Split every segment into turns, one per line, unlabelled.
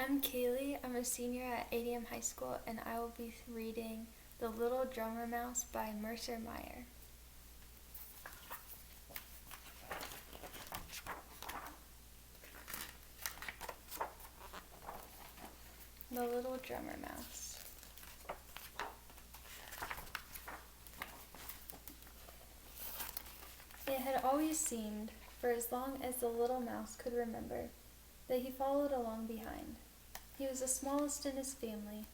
I'm Kaylee. I'm a senior at ADM High School, and I will be reading The Little Drummer Mouse by Mercer Meyer. The Little Drummer Mouse. It had always seemed, for as long as the little mouse could remember, that he followed along behind. He was the smallest in his family,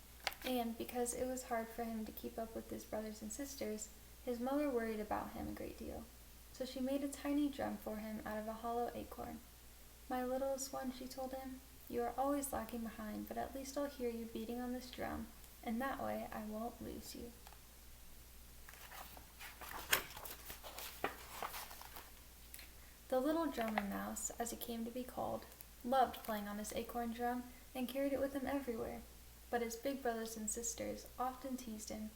and because it was hard for him to keep up with his brothers and sisters, his mother worried about him a great deal. So she made a tiny drum for him out of a hollow acorn. "My littlest one," she told him, "you are always lagging behind, but at least I'll hear you beating on this drum, and that way I won't lose you." The little drummer mouse, as he came to be called, loved playing on his acorn drum and carried it with him everywhere, but his big brothers and sisters often teased him.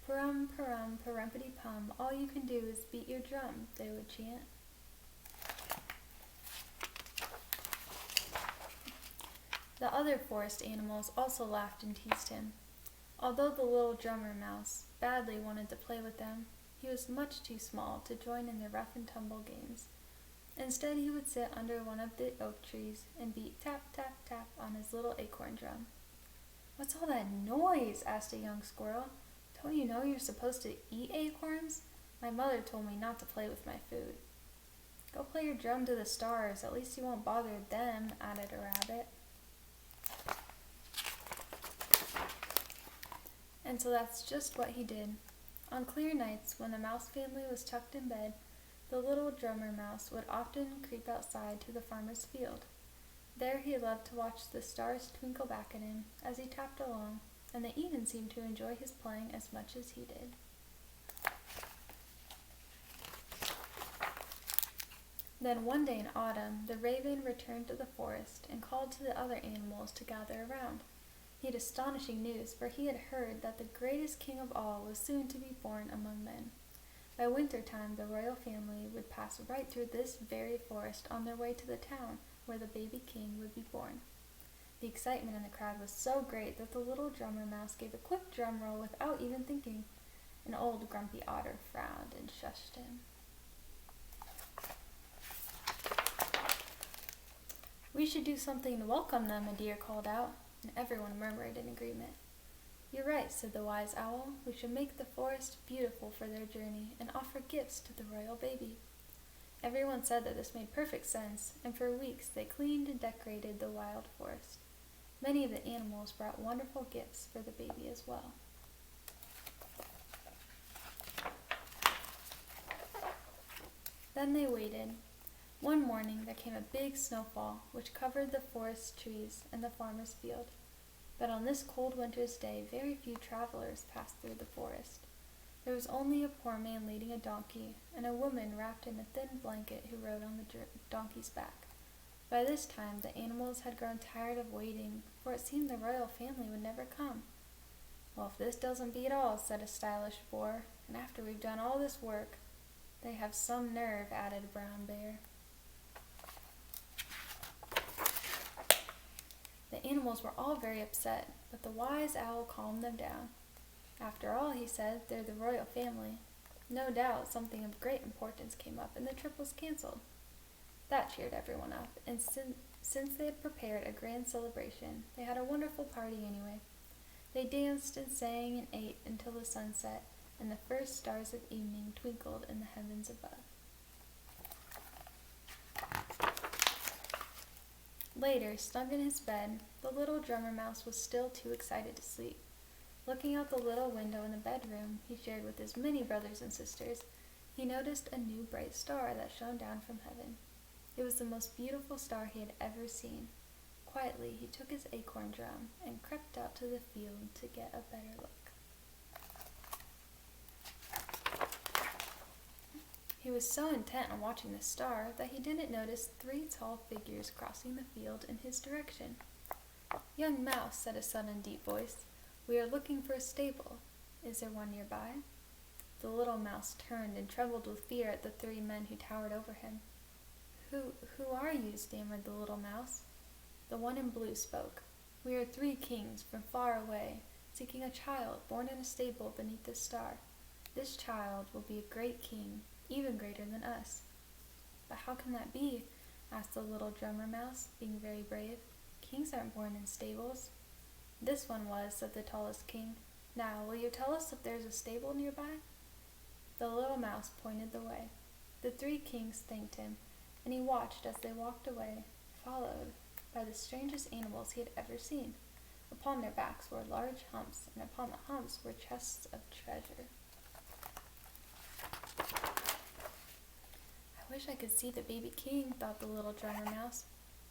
"Parum, parum, parumpity pum, all you can do is beat your drum," they would chant. The other forest animals also laughed and teased him. Although the little drummer mouse badly wanted to play with them, he was much too small to join in their rough and tumble games. Instead, he would sit under one of the oak trees and beat tap, tap, tap on his little acorn drum. "What's all that noise?" asked a young squirrel. "Don't you know you're supposed to eat acorns? My mother told me not to play with my food." "Go play your drum to the stars, at least you won't bother them," added a rabbit. And so that's just what he did. On clear nights, when the mouse family was tucked in bed, the little drummer mouse would often creep outside to the farmer's field. There he loved to watch the stars twinkle back at him as he tapped along, and they even seemed to enjoy his playing as much as he did. Then one day in autumn, the raven returned to the forest and called to the other animals to gather around. He had astonishing news, for he had heard that the greatest king of all was soon to be born among men. By winter time, the royal family would pass right through this very forest on their way to the town where the baby king would be born. The excitement in the crowd was so great that the little drummer mouse gave a quick drum roll without even thinking. An old grumpy otter frowned and shushed him. "We should do something to welcome them," a deer called out, and everyone murmured in agreement. "You're right," said the wise owl. "We should make the forest beautiful for their journey and offer gifts to the royal baby." Everyone said that this made perfect sense, and for weeks they cleaned and decorated the wild forest. Many of the animals brought wonderful gifts for the baby as well. Then they waited. One morning there came a big snowfall, which covered the forest trees and the farmer's field. But on this cold winter's day, very few travelers passed through the forest. There was only a poor man leading a donkey, and a woman wrapped in a thin blanket who rode on the donkey's back. By this time, the animals had grown tired of waiting, for it seemed the royal family would never come. "Well, if this doesn't beat all," said a stylish boar, "and after we've done all this work." "They have some nerve," added a brown bear. The animals were all very upset, but the wise owl calmed them down. "After all," he said, "they're the royal family. No doubt something of great importance came up and the trip was canceled." That cheered everyone up, and since they had prepared a grand celebration, they had a wonderful party anyway. They danced and sang and ate until the sun set, and the first stars of evening twinkled in the heavens above. Later, snug in his bed, the little drummer mouse was still too excited to sleep. Looking out the little window in the bedroom he shared with his many brothers and sisters, he noticed a new bright star that shone down from heaven. It was the most beautiful star he had ever seen. Quietly, he took his acorn drum and crept out to the field to get a better look. He was so intent on watching the star that he didn't notice 3 tall figures crossing the field in his direction. "Young mouse," said a sudden deep voice, "we are looking for a stable. Is there one nearby?" The little mouse turned and trembled with fear at the 3 men who towered over him. Who are you?" stammered the little mouse. The one in blue spoke. We are 3 kings from far away, seeking a child born in a stable beneath the star. This child will be a great king, even greater than us." "But how can that be?" asked the little drummer mouse, being very brave. "Kings aren't born in stables." "This one was," said the tallest king. "Now, will you tell us if there is a stable nearby?" The little mouse pointed the way. The 3 kings thanked him, and he watched as they walked away, followed by the strangest animals he had ever seen. Upon their backs were large humps, and upon the humps were chests of treasure. "I wish I could see the baby king," thought the little drummer mouse.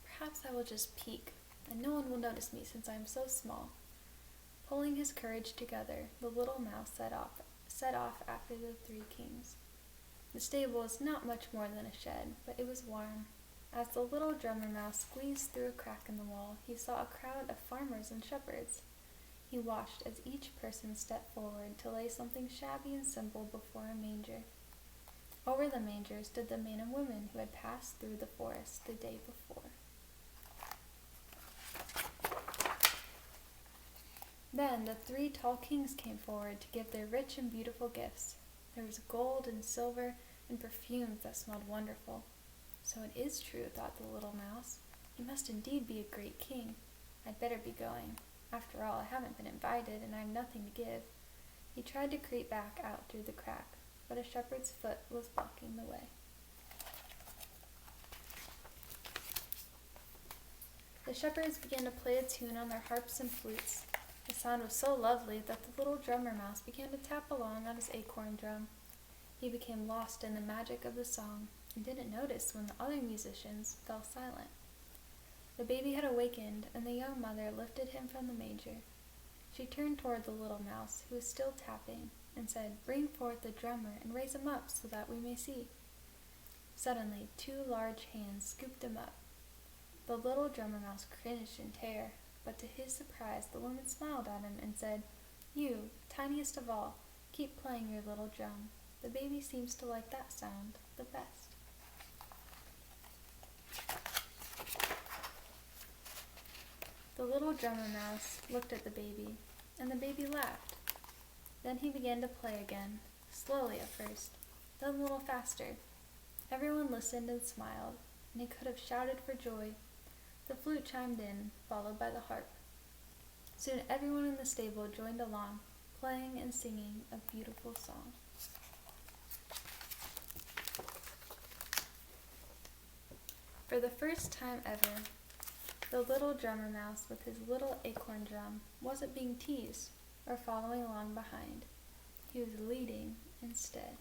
"Perhaps I will just peek, and no one will notice me since I am so small." Pulling his courage together, the little mouse set off after the 3 kings. The stable was not much more than a shed, but it was warm. As the little drummer mouse squeezed through a crack in the wall, he saw a crowd of farmers and shepherds. He watched as each person stepped forward to lay something shabby and simple before a manger. Over the manger stood the men and women who had passed through the forest the day before. Then the 3 tall kings came forward to give their rich and beautiful gifts. There was gold and silver and perfumes that smelled wonderful. "So it is true," thought the little mouse. "He must indeed be a great king. I'd better be going. After all, I haven't been invited, and I have nothing to give." He tried to creep back out through the crack, but a shepherd's foot was blocking the way. The shepherds began to play a tune on their harps and flutes. The sound was so lovely that the little drummer mouse began to tap along on his acorn drum. He became lost in the magic of the song and didn't notice when the other musicians fell silent. The baby had awakened, and the young mother lifted him from the manger. She turned toward the little mouse, who was still tapping, and said, "Bring forth the drummer and raise him up so that we may see." Suddenly, 2 large hands scooped him up. The little drummer mouse cringed in terror, but to his surprise the woman smiled at him and said, "You, tiniest of all, keep playing your little drum. The baby seems to like that sound the best." The little drummer mouse looked at the baby, and the baby laughed. Then he began to play again, slowly at first, then a little faster. Everyone listened and smiled, and he could have shouted for joy. The flute chimed in, followed by the harp. Soon everyone in the stable joined along, playing and singing a beautiful song. For the first time ever, the little drummer mouse with his little acorn drum wasn't being teased or following along behind. He was leading instead.